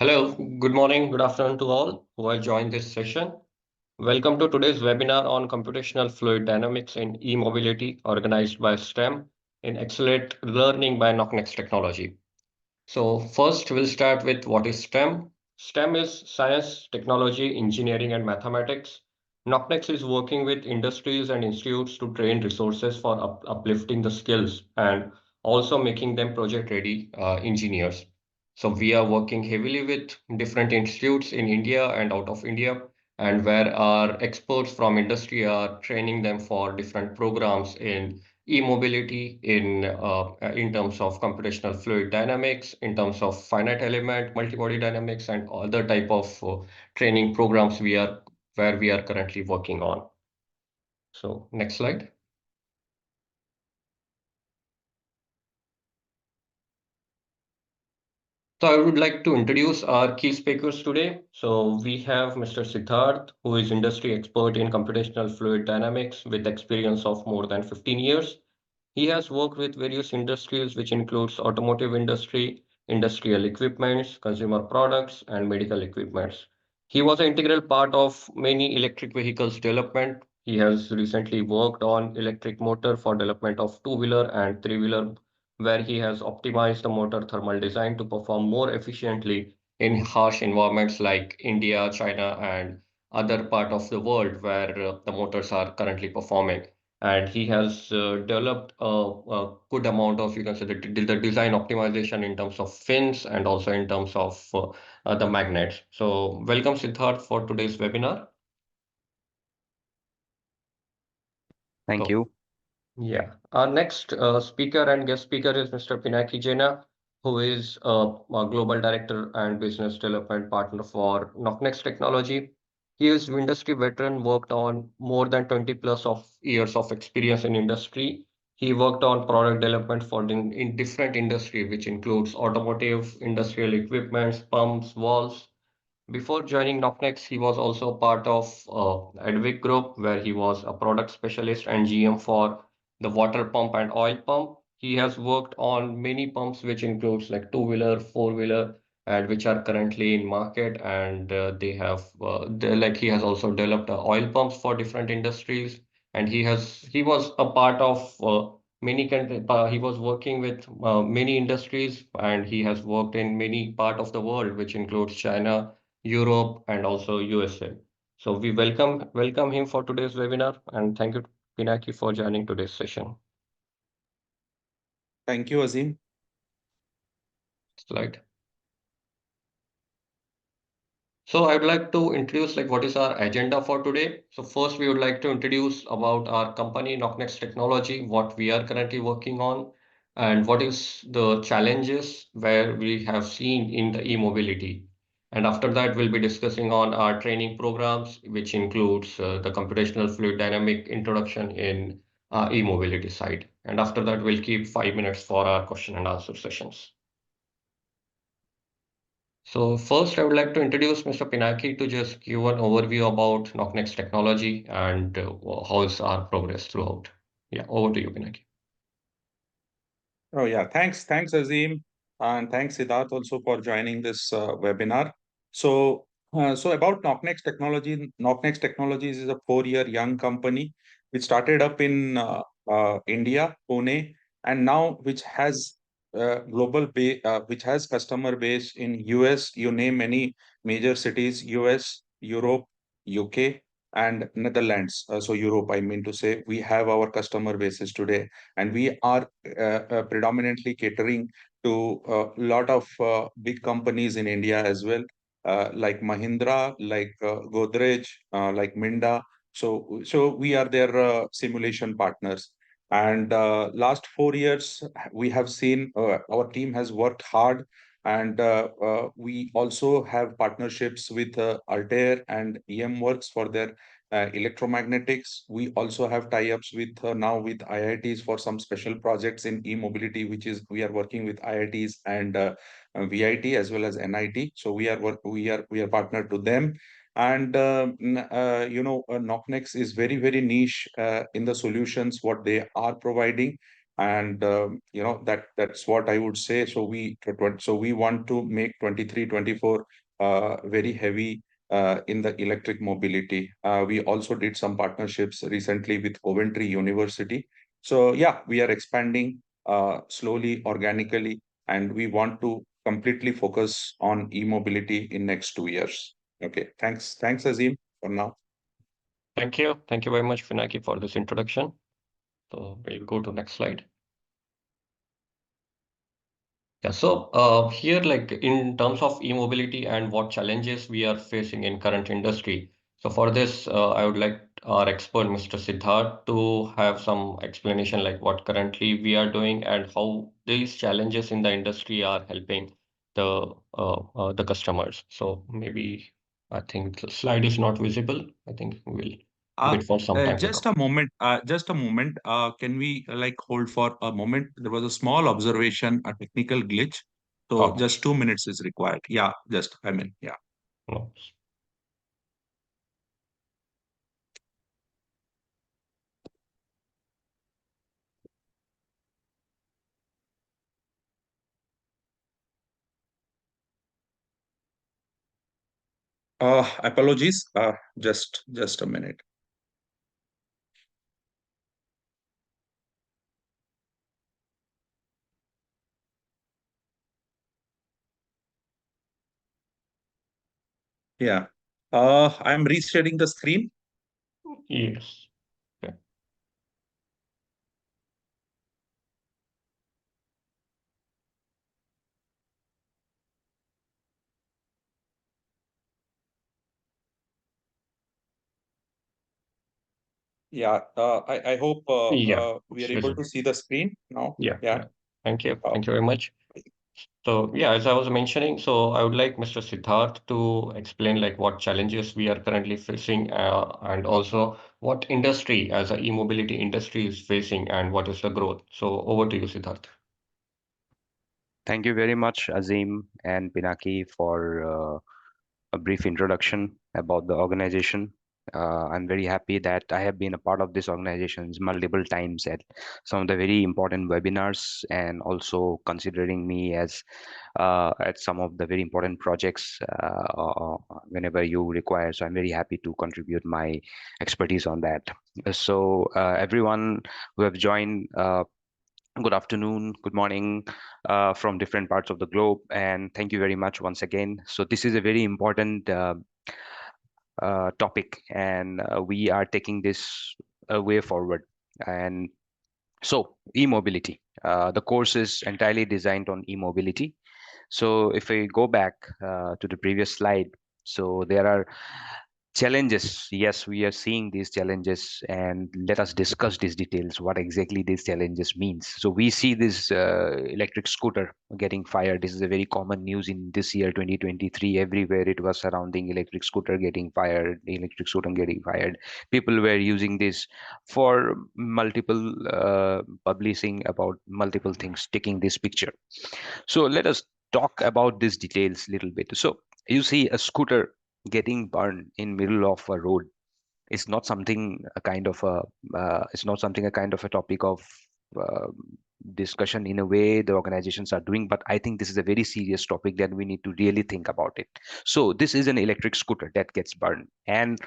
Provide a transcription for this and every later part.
Hello, good morning, good afternoon to all who have joined this session. Welcome to today's webinar on Computational Fluid Dynamics in E-Mobility organized by STEM in Accelerate Learning by noCnX Technology. So first we'll start with what is STEM. STEM is science, technology, engineering, and mathematics. noCnX is working with industries and institutes to train resources for uplifting the skills and also making them project-ready engineers. So we are working heavily with different institutes in India and out of India, and where our experts from industry are training them for different programs in e-mobility in terms of computational fluid dynamics, in terms of finite element, multi-body dynamics, and other type of training programs we are currently working on. So next slide. So I would like to introduce our key speakers today. So we have Mr. Siddharth, who is industry expert in computational fluid dynamics with experience of more than 15 years. He has worked with various industries, which includes automotive industry, industrial equipments, consumer products, and medical equipments. He was an integral part of many electric vehicles development. He has recently worked on electric motor for development of two-wheeler and three-wheeler, where he has optimized the motor thermal design to perform more efficiently in harsh environments like India, China, and other part of the world where the motors are currently performing. And he has developed a good amount of, you can say, the design optimization in terms of fins and also in terms of the magnets. So welcome, Siddharth, for today's webinar. Thank So, you. yeah, our next speaker and guest speaker is Mr. Pinaki Jaina, who is a global director and business development partner for noCnX Technology. He is industry veteran, worked on more than 20 plus of years of experience in industry. He worked on product development for in different industry, which includes automotive, industrial equipments, pumps, valves. Before joining noCnX, he was also part of Advic Group, where he was a product specialist and GM for the water pump and oil pump. He has worked on many pumps, which includes like two-wheeler, four-wheeler, and which are currently in market. And like he has also developed oil pumps for different industries. And he was a part of he was working with many industries, and he has worked in many part of the world, which includes China, Europe, and also USA. So we welcome him for today's webinar, and thank you, Pinaki, for joining today's session. Thank you, Azim. Slide. So I would like to introduce like what is our agenda for today. So first we would like to introduce about our company noCnX Technology, what we are currently working on, and what is the challenges where we have seen in the e-mobility. And after that, we'll be discussing on our training programs, which includes the computational fluid dynamic introduction in e-mobility side. And after that, we'll keep 5 minutes for our question and answer sessions. So first, I would like to introduce Mr. Pinaki to just give an overview about noCnX technology and how is our progress throughout. Yeah, over to you, Pinaki. Oh, yeah. Thanks, Azim. And thanks, Siddharth, also for joining this webinar. So about noCnX Technology, noCnX Technologies is a 4-year young company which started up in India, Pune, and now which has which has customer base in US. You name any major cities: US, Europe, UK, and Netherlands. So Europe, I mean to say, we have our customer bases today, and we are predominantly catering to a lot of big companies in India as well, like Mahindra, like Godrej, like Minda. So we are their simulation partners. And last 4 years, we have seen our team has worked hard, and we also have partnerships with Altair and EM Works for their electromagnetics. We also have tie-ups with now with IITs for some special projects in e-mobility, which is we are working with IITs and VIT as well as NIT. So we are partnered to them. And noCnX is very niche in the solutions what they are providing. and that's what I would say. So we want to make 23, 24 very heavy in the electric mobility. We also did some partnerships recently with Coventry University. So yeah, we are expanding slowly, organically, and we want to completely focus on e-mobility in next 2 years. Okay, thanks, Azim, for now. Thank you. Thank you very much, Finaki, for this introduction. So we'll go to next slide. Yeah, so here, like in terms of e-mobility and what challenges we are facing in current industry. So for this, I would like our expert, Mr. Siddharth, to have some explanation like what currently we are doing and how these challenges in the industry are helping the customers. So maybe I think the slide is not visible. I think we'll Uh, wait for some time just later. a moment. Just a moment. Can we like hold for a moment? There was a small observation, a technical glitch. So Okay. just 2 minutes is required. Yeah, yeah. No. Apologies. Just a minute. Yeah. I'm resharing the screen. Yes. Okay. Yeah. I hope Yeah, we it's are able visible. to see the screen now. Yeah, Yeah. yeah. Thank you. Uh, Thank you very much. So yeah, as I was mentioning, so I would like Mr. Siddharth to explain like what challenges we are currently facing, and also what industry as a e-mobility industry is facing and what is the growth. So over to you, Siddharth. Thank you very much, Azim and Pinaki, for a brief introduction about the organization. I'm very happy that I have been a part of this organization multiple times at some of the very important webinars, and also considering me as at some of the very important projects whenever you require. So I'm very happy to contribute my expertise on that. So everyone who have joined, good afternoon, good morning from different parts of the globe, and thank you very much once again. So this is a very important topic, and we are taking this way forward. And so e-mobility, the course is entirely designed on e-mobility. So if we go back to the previous slide, so there are challenges. Yes, we are seeing these challenges, and let us discuss these details, what exactly these challenges means. So we see this electric scooter getting fired. This is a very common news in this year 2023. Everywhere it was surrounding electric scooter getting fired, electric scooter getting fired. People were using this for multiple publishing about multiple things, taking this picture. So let us talk about these details a little bit. So you see a scooter getting burned in middle of a road. It's not something a kind of a it's not something a kind of a topic of uh, discussion in a way the organizations are doing, but I think this is a very serious topic that we need to really think about it. So this is an electric scooter that gets burned, and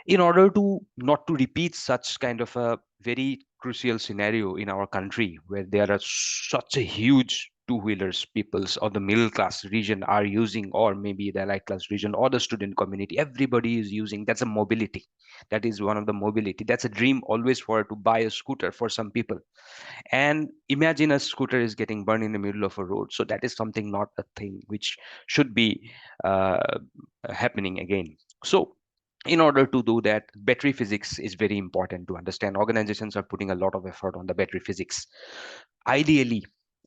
in order to not to repeat such kind of a very crucial scenario in our country where there are such a huge two-wheelers peoples or the middle class region are using, or maybe the light class region or the student community, everybody is using. That's a mobility. That is one of the mobility. That's a dream always for to buy a scooter for some people. And imagine a scooter is getting burned in the middle of a road. So that is something, not a thing which should be uh, happening again. So in order to do that, battery physics is very important to understand. Organizations are putting a lot of effort on the battery physics. Ideally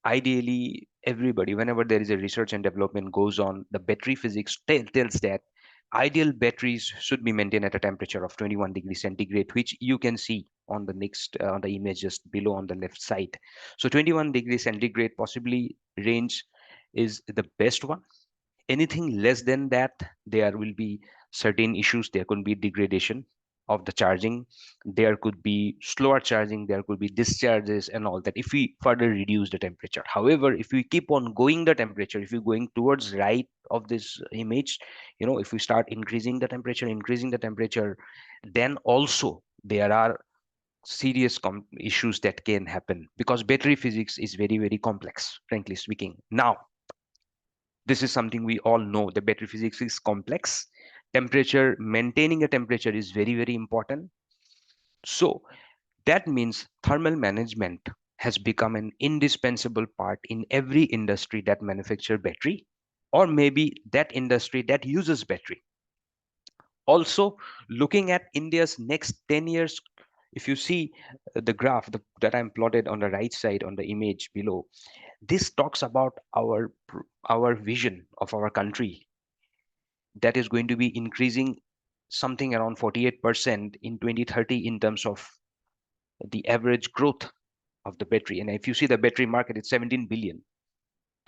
ideally everybody, whenever there is a research and development goes on, the battery physics tells that ideal batteries should be maintained at a temperature of 21 degrees centigrade, which you can see on the next on the image just below on the left side. So 21 degrees centigrade possibly range is the best one. Anything less than that, there will be certain issues. There could be degradation. of the charging. There could be slower charging, there could be discharges and all that if we further reduce the temperature. However, if we keep on going the temperature, if you're going towards right of this image, if we start increasing the temperature, then also there are serious issues that can happen, because battery physics is very, very complex, frankly speaking. Now, this is something we all know. The battery physics is complex. Maintaining a temperature is very, very important. So that means thermal management has become an indispensable part in every industry that manufacture battery, or maybe that industry that uses battery. Also, looking at India's next 10 years, if you see the graph that I'm plotted on the right side on the image below, this talks about our vision of our country, that is going to be increasing something around 48% in 2030 in terms of the average growth of the battery. And if you see the battery market, it's 17 billion.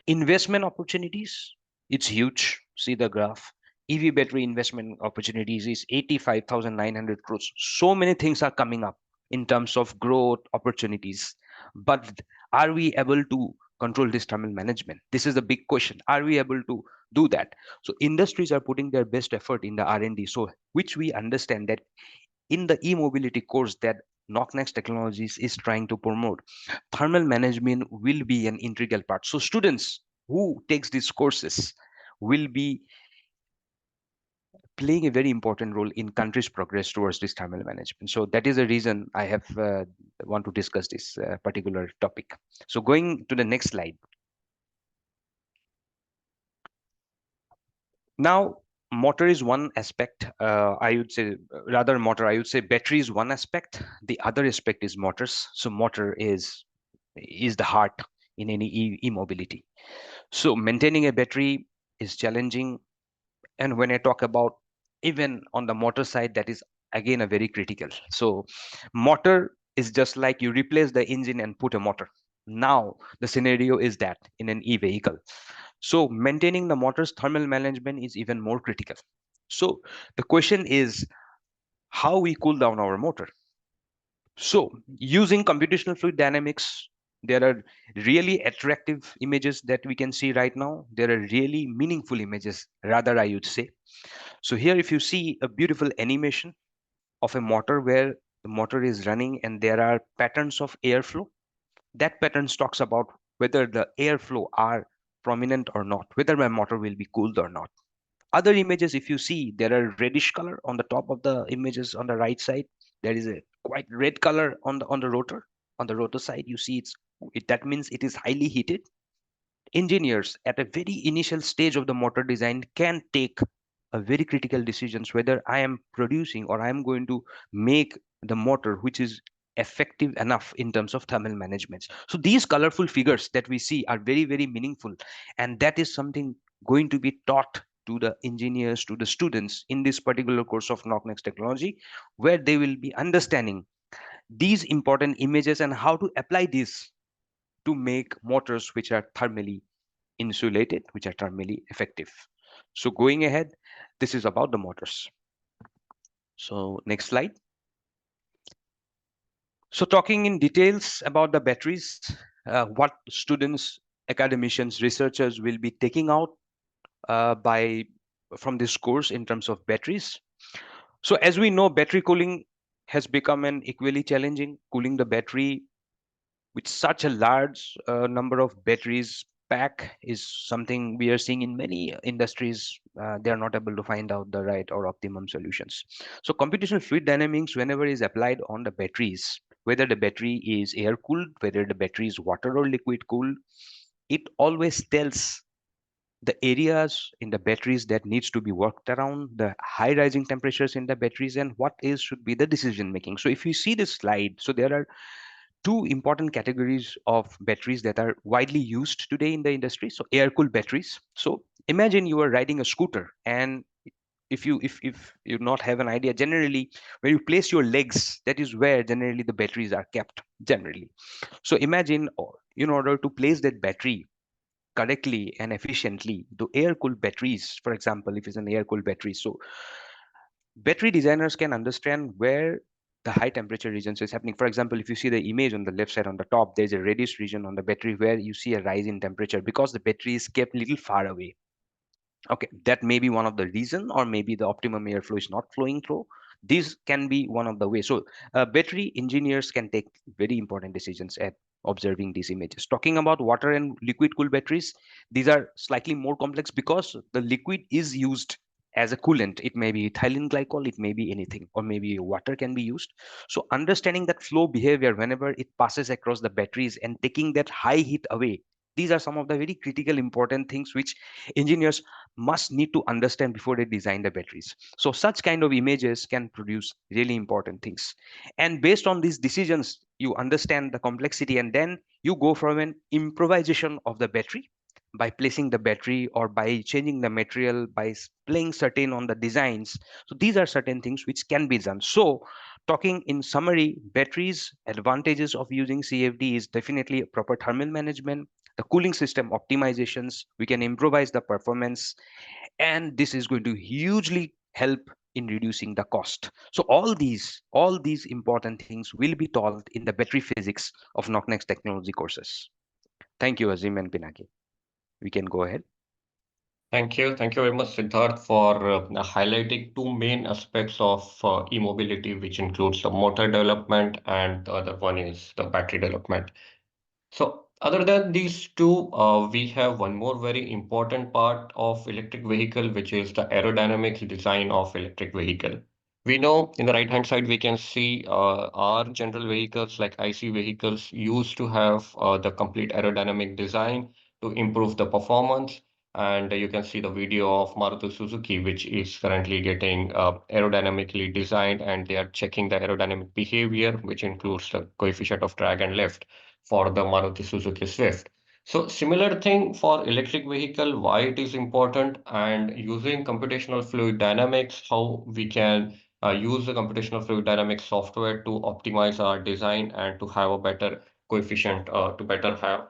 Investment opportunities, it's huge. See the graph. EV battery investment opportunities is 85,900 crores. So many things are coming up in terms of growth opportunities. But are we able to control this thermal management? This is the big question. Are we able to do that? So industries are putting their best effort in the R&D. So which we understand that in the e-mobility course that noCnX Technologies is trying to promote, thermal management will be an integral part. So students who takes these courses will be playing a very important role in country's progress towards this thermal management. So that is the reason I have want to discuss this particular topic. So going to the next slide. Now, motor is one aspect. I would say, I would say battery is one aspect. The other aspect is motors. So motor is the heart in any e-mobility. So maintaining a battery is challenging. And when I talk about even on the motor side, that is again a very critical. So motor is just like you replace the engine and put a motor. Now the scenario is that in an e-vehicle. So maintaining the motor's thermal management is even more critical. So the question is how we cool down our motor. So using computational fluid dynamics, there are really attractive images that we can see right now. There are really meaningful images, rather, I would say. So here, if you see a beautiful animation of a motor where the motor is running and there are patterns of airflow, that patterns talks about whether the airflow are prominent or not, whether my motor will be cooled or not. Other images, if you see, there are reddish color on the top of the images on the right side. There is a quite red color on the rotor. On the rotor side, you see that means it is highly heated. Engineers at a very initial stage of the motor design can take a very critical decisions whether I am producing or I am going to make the motor which is effective enough in terms of thermal management. So these colorful figures that we see are very, very meaningful, and that is something going to be taught to the engineers, to the students in this particular course of noCnX technology, where they will be understanding these important images and how to apply these to make motors which are thermally insulated, which are thermally effective. So going ahead, this is about the motors. So next slide. So talking in details about the batteries, what students, academicians, researchers will be taking out from this course in terms of batteries. So as we know, battery cooling has become an equally challenging. Cooling the battery with such a large number of batteries pack is something we are seeing in many industries. They are not able to find out the right or optimum solutions. So computational fluid dynamics, whenever is applied on the batteries, whether the battery is air cooled, whether the battery is water or liquid cooled, it always tells the areas in the batteries that needs to be worked around, the high rising temperatures in the batteries, and what is should be the decision making. So if you see this slide, so there are two important categories of batteries that are widely used today in the industry. So air cooled batteries. So imagine you are riding a scooter, and if you not have an idea, generally where you place your legs, that is where generally the batteries are kept generally. So imagine in order to place that battery correctly and efficiently, the air cooled batteries, for example, if it's an air cooled battery, so battery designers can understand where the high temperature regions is happening. For example, if you see the image on the left side on the top, there's a reddish region on the battery where you see a rise in temperature because the battery is kept a little far away. Okay, that may be one of the reason, or maybe the optimum airflow is not flowing through. These can be one of the ways. So battery engineers can take very important decisions at observing these images. Talking about water and liquid cooled batteries, these are slightly more complex because the liquid is used as a coolant. It may be ethylene glycol, it may be anything, or maybe water can be used. So understanding that flow behavior whenever it passes across the batteries and taking that high heat away, these are some of the very critical important things which engineers must need to understand before they design the batteries. So such kind of images can produce really important things. And based on these decisions, you understand the complexity, and then you go from an improvisation of the battery by placing the battery or by changing the material, by playing certain on the designs. So these are certain things which can be done. So talking in summary, batteries advantages of using CFD is definitely proper thermal management, the cooling system optimizations, we can improvise the performance, and this is going to hugely help in reducing the cost. So all these important things will be taught in the battery physics of noCnX technology courses. Thank you, Azim and Pinaki. We can go ahead. Thank you. Thank you very much, Siddharth, for highlighting two main aspects of e-mobility, which includes the motor development and the other one is the battery development. So, other than these two, we have one more very important part of electric vehicle, which is the aerodynamics design of electric vehicle. We know in the right hand side, we can see our general vehicles like IC vehicles used to have the complete aerodynamic design to improve the performance. And you can see the video of Maruti Suzuki, which is currently getting aerodynamically designed, and they are checking the aerodynamic behavior, which includes the coefficient of drag and lift for the Maruti Suzuki Swift. So similar thing for electric vehicle, why it is important, and using computational fluid dynamics, how we can use the computational fluid dynamics software to optimize our design and to have a better coefficient, to better have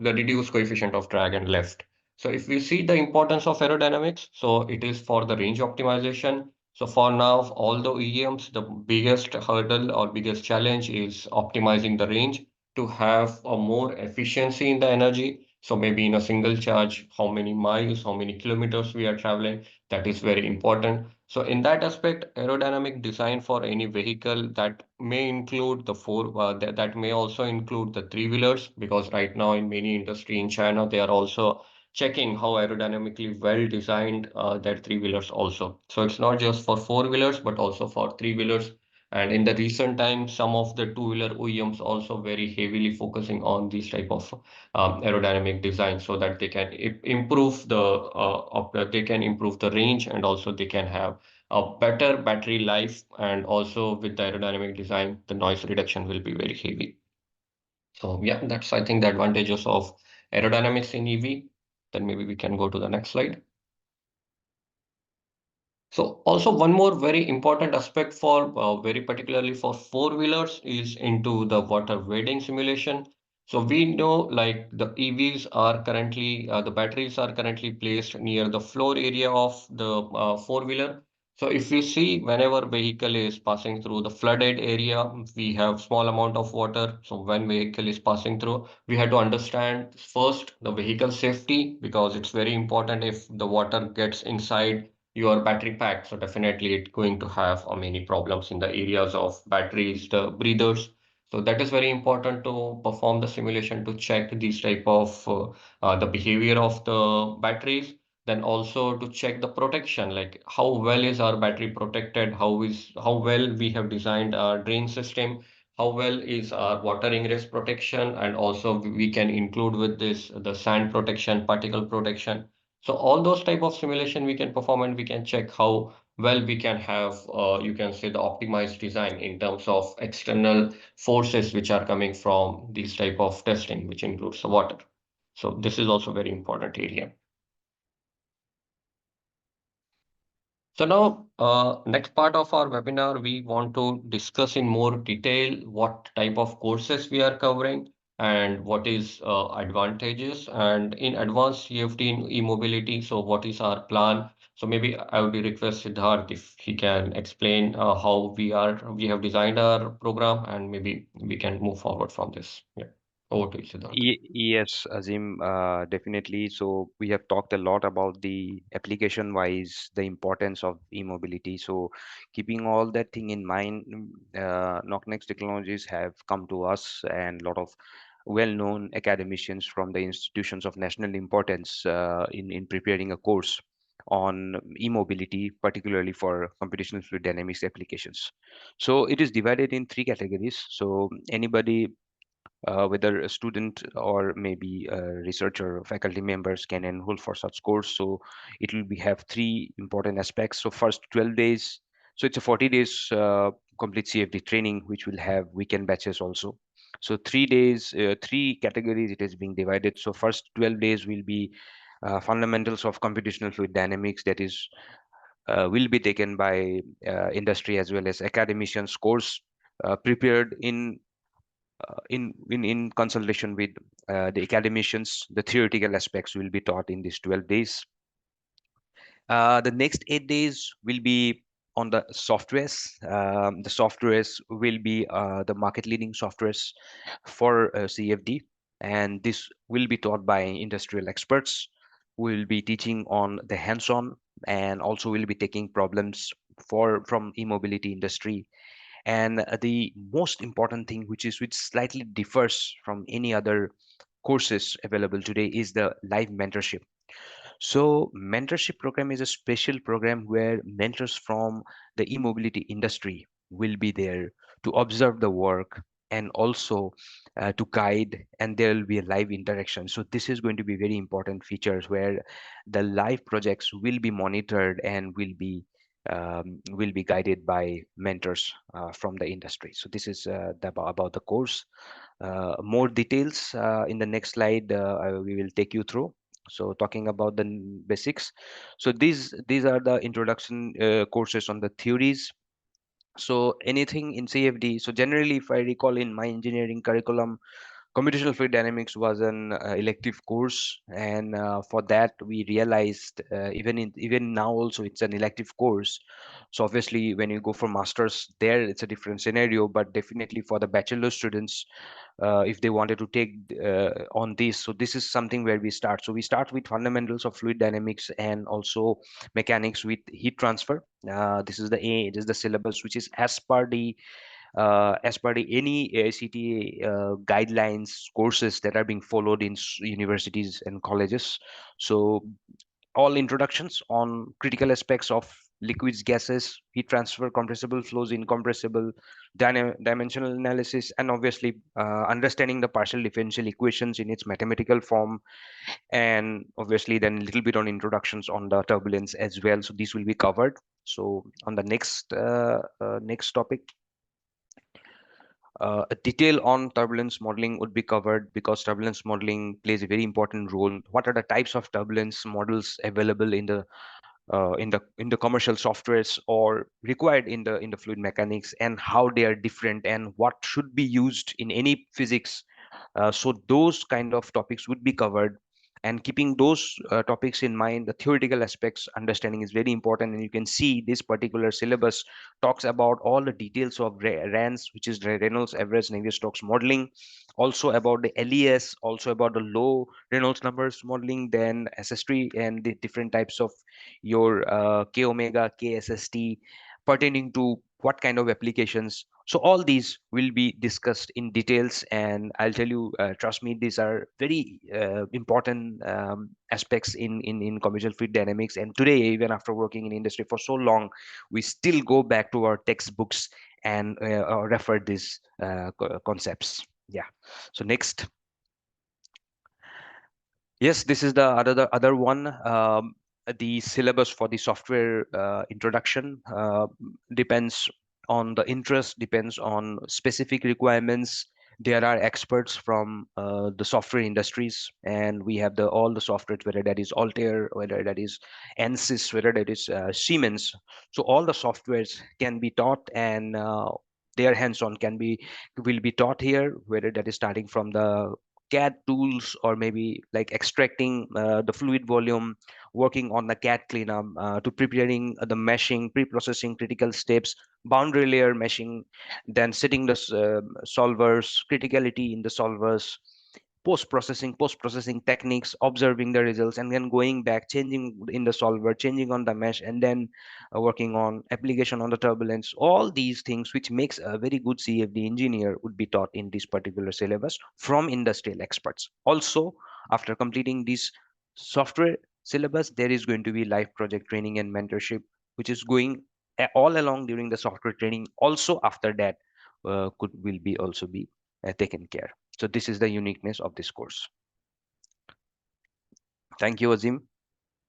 the reduced coefficient of drag and lift. So if we see the importance of aerodynamics, so it is for the range optimization. So for now, all the OEMs, the biggest hurdle or biggest challenge is optimizing the range to have a more efficiency in the energy. So maybe in a single charge, how many miles, how many kilometers we are traveling, that is very important. So in that aspect, aerodynamic design for any vehicle that may include the that may also include the three-wheelers, because right now in many industry in China, they are also checking how aerodynamically well designed their three-wheelers also. So it's not just for four-wheelers, but also for three-wheelers. And in the recent times, some of the two-wheeler OEMs also very heavily focusing on these type of aerodynamic design so that they can improve they can improve the range, and also they can have a better battery life, and also with the aerodynamic design, the noise reduction will be very heavy. So yeah, that's I think the advantages of aerodynamics in EV. Then maybe we can go to the next slide. So also one more very important aspect for very particularly for four-wheelers is into the water wading simulation. So we know like the EVs are currently the batteries are currently placed near the floor area of the four-wheeler. So if we see whenever vehicle is passing through the flooded area, we have small amount of water. So when vehicle is passing through, we have to understand first the vehicle safety, because it's very important if the water gets inside your battery pack. So definitely it's going to have many problems in the areas of batteries, the breathers. So that is very important to perform the simulation to check these type of the behavior of the batteries. Then also to check the protection, like how well is our battery protected, how well we have designed our drain system, how well is our water ingress protection, and also we can include with this the sand protection, particle protection. So all those type of simulation we can perform, and we can check how well we can have, you can say the optimized design in terms of external forces which are coming from these type of testing, which includes the water. So this is also very important area. So now, next part of our webinar, we want to discuss in more detail what type of courses we are covering and what is advantages, and in advanced CFD in e-mobility. So what is our plan So maybe I would request Siddharth if he can explain how we have designed our program, and maybe we can move forward from this. Yeah. Over to you, Siddharth. Yes, Azim, definitely. So we have talked a lot about the application-wise, the importance of e-mobility. So keeping all that thing in mind, noCnX technologies have come to us, and a lot of well-known academicians from the institutions of national importance in preparing a course on e-mobility, particularly for computational fluid dynamics applications. So it is divided in three categories. So anybody, whether a student or maybe a researcher or faculty members, can enroll for such course. So it will be have three important aspects. So first 12 days, so it's a 40 days complete CFD training, which will have weekend batches also. So 3 days, three categories it is being divided. So first 12 days will be fundamentals of computational fluid dynamics, that is will be taken by industry as well as academicians course, prepared in consultation with the academicians. The theoretical aspects will be taught in these 12 days. The next 8 days will be on the softwares. The softwares will be the market leading softwares for CFD, and this will be taught by industrial experts. We will be teaching on the hands-on, and also will be taking problems from e-mobility industry. And the most important thing, which slightly differs from any other courses available today, is the live mentorship. So mentorship program is a special program where mentors from the e-mobility industry will be there to observe the work, and also to guide, and there will be a live interaction. So this is going to be very important features where the live projects will be monitored and will be guided by mentors from the industry. So this is about the course. More details in the next slide, we will take you through. So talking about the basics, so these are the introduction courses on the theories. So anything in CFD, so generally, if I recall, in my engineering curriculum, computational fluid dynamics was an elective course, and for that we realized, even now also it's an elective course. So obviously when you go for masters there, it's a different scenario, but definitely for the bachelor students, if they wanted to take on this, so this is something where we start. So we start with fundamentals of fluid dynamics and also mechanics with heat transfer. This is it is the syllabus which is as per the any AICTE guidelines courses that are being followed in universities and colleges. So all introductions on critical aspects of liquids, gases, heat transfer, compressible flows, incompressible, dimensional analysis, and obviously understanding the partial differential equations in its mathematical form, and obviously then a little bit on introductions on the turbulence as well. So these will be covered. So on the next topic, a detail on turbulence modeling would be covered, because turbulence modeling plays a very important role. What are the types of turbulence models available in the commercial softwares or required in the fluid mechanics, and how they are different, and what should be used in any physics. So those kind of topics would be covered, and keeping those topics in mind, the theoretical aspects understanding is very important. And you can see this particular syllabus talks about all the details of RANS, which is Reynolds average Navier-Stokes modeling, also about the LES, also about the low Reynolds numbers modeling, then SST, and the different types of your K omega, KSST, pertaining to what kind of applications. So all these will be discussed in details, and I'll tell you, trust me, these are very important aspects in computational fluid dynamics. And today, even after working in industry for so long, we still go back to our textbooks and refer these concepts. Yeah. So next. Yes, this is the other one. The syllabus for the software introduction depends on the interest, depends on specific requirements. There are experts from the software industries, and we have all the software, whether that is Altair, whether that is ANSYS, whether that is Siemens. So all the softwares can be taught, and their hands-on will be taught here, whether that is starting from the CAD tools, or maybe like extracting the fluid volume, working on the CAD cleanup, to preparing the meshing, pre-processing critical steps, boundary layer meshing, then setting the solvers, criticality in the solvers, post-processing techniques, observing the results, and then going back, changing in the solver, changing on the mesh, and then working on application on the turbulence. All these things which makes a very good CFD engineer would be taught in this particular syllabus from industrial experts. Also, after completing this software syllabus, there is going to be live project training and mentorship, which is going all along during the software training. Also after that, could will be also be taken care. So this is the uniqueness of this course. Thank you, Azim.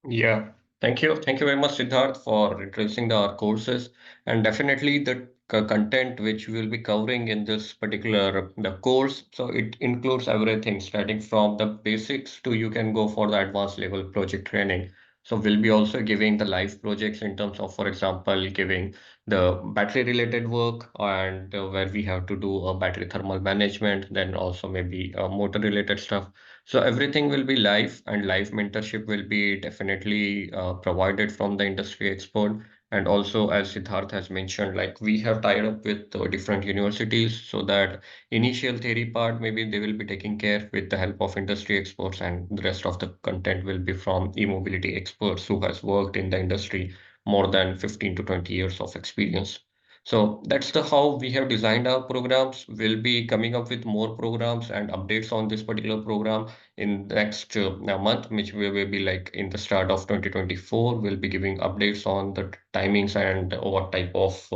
Yeah, thank you. Thank you very much, Siddharth, for introducing our courses, and definitely the content which we will be covering in this particular the course. So it includes everything, starting from the basics to you can go for the advanced level project training. So we'll be also giving the live projects in terms of, for example, giving the battery related work and where we have to do a battery thermal management, then also maybe motor related stuff. So everything will be live, and live mentorship will be definitely provided from the industry expert. And also, as Siddharth has mentioned, like we have tied up with different universities so that initial theory part maybe they will be taking care with the help of industry experts, and the rest of the content will be from e-mobility experts who has worked in the industry more than 15 to 20 years of experience. So that's the how we have designed our programs. We'll be coming up with more programs and updates on this particular program in the next month, which we will be like in the start of 2024. We'll be giving updates on the timings and what type of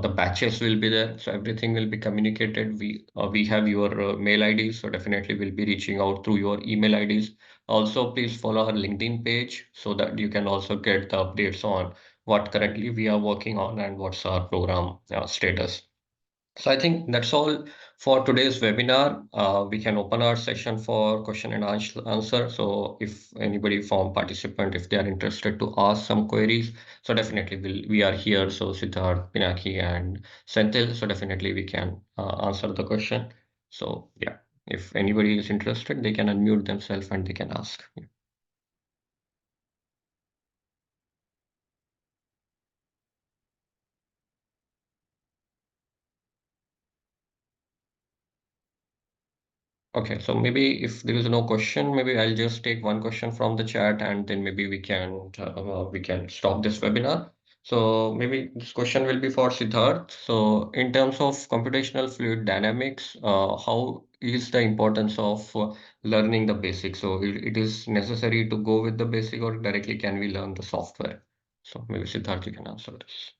the batches will be there. So everything will be communicated. We have your mail IDs, so definitely we'll be reaching out through your email IDs. Also, please follow our LinkedIn page so that you can also get the updates on what currently we are working on and what's our program status. So I think that's all for today's webinar. We can open our session for question and answer. So if anybody from participant, if they are interested to ask some queries, so definitely we are here. So Siddharth, Pinaki, and Senthil, so definitely we can answer the question. So yeah, if anybody is interested, they can unmute themselves and they can ask. Yeah. Okay, so maybe if there is no question, maybe I'll just take one question from the chat and then maybe we can stop this webinar. So maybe this question will be for Siddharth. So in terms of computational fluid dynamics, how is the importance of learning the basics? So it is necessary to go with the basic or directly can we learn the software? So maybe Siddharth, you can answer this.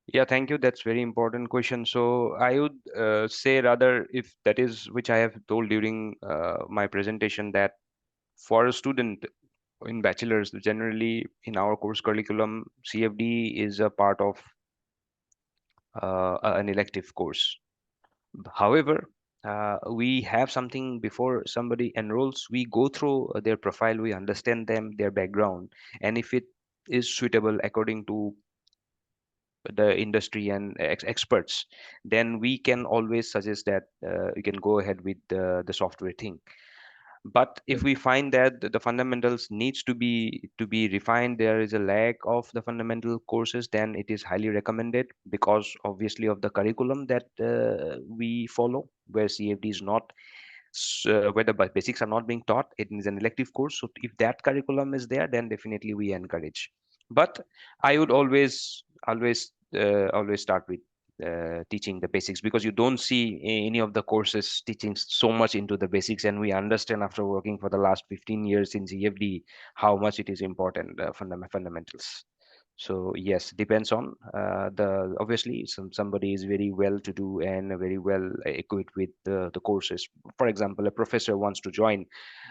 Yeah, thank you. That's very important question. So I would say rather, if that is which I have told during my presentation, that for a student in bachelor's, generally in our course curriculum, CFD is a part of an elective course. However, we have something before somebody enrolls. We go through their profile, we understand them, their background, and if it is suitable according to the industry and experts, then we can always suggest that you can go ahead with the software thing. But if we find that the fundamentals needs to be refined, there is a lack of the fundamental courses, then it is highly recommended, because obviously of the curriculum that we follow, where CFD is not where the basics are not being taught. It is an elective course, so if that curriculum is there, then definitely we encourage. But I would always start with teaching the basics, because you don't see any of the courses teaching so much into the basics, and we understand after working for the last 15 years in CFD how much it is important, fundamentals. So yes, depends on the obviously somebody is very well to do and very well equipped with the courses. For example, a professor wants to join,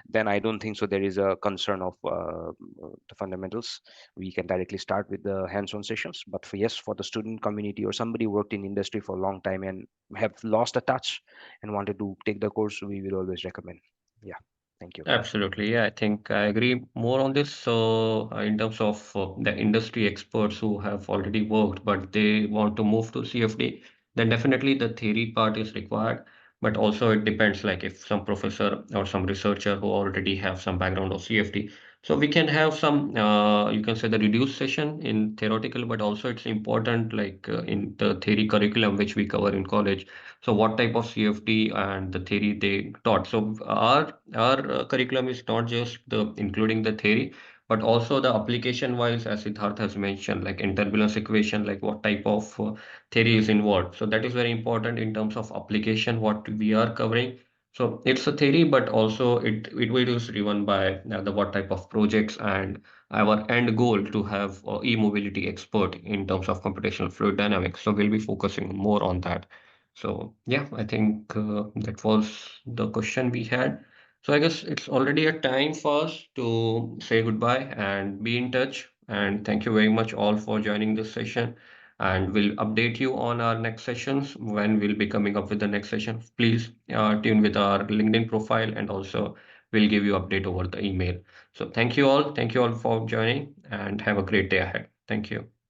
then I don't think so there is a concern of the fundamentals. We can directly start with the hands-on sessions. But for yes, for the student community or somebody worked in industry for a long time and have lost a touch and wanted to take the course, we will always recommend. Yeah, thank you. Absolutely. Yeah, I think I agree more on this. So, in terms of the industry experts who have already worked, but they want to move to CFD, then definitely the theory part is required. but also it depends, like if some professor or some researcher who already have some background of CFD, so we can have some, you can say the reduced session in theoretical, but also it's important like in the theory curriculum which we cover in college. So what type of CFD and the theory they taught. So our curriculum is not just the including the theory, but also the application wise, as Siddharth has mentioned, like in turbulence equation, like what type of theory is involved. So that is very important in terms of application, what we are covering. So it's a theory, but also it will is driven by the what type of projects and our end goal to have e-mobility expert in terms of computational fluid dynamics. So we'll be focusing more on that. So yeah, I think that was the question we had. So I guess it's already a time for us to say goodbye and be in touch. And thank you very much all for joining this session. And we'll update you on our next sessions when we'll be coming up with the next session. Please tune with our LinkedIn profile, and also we'll give you update over the email. So thank you all. Thank you all for joining, and have a great day ahead. Thank you.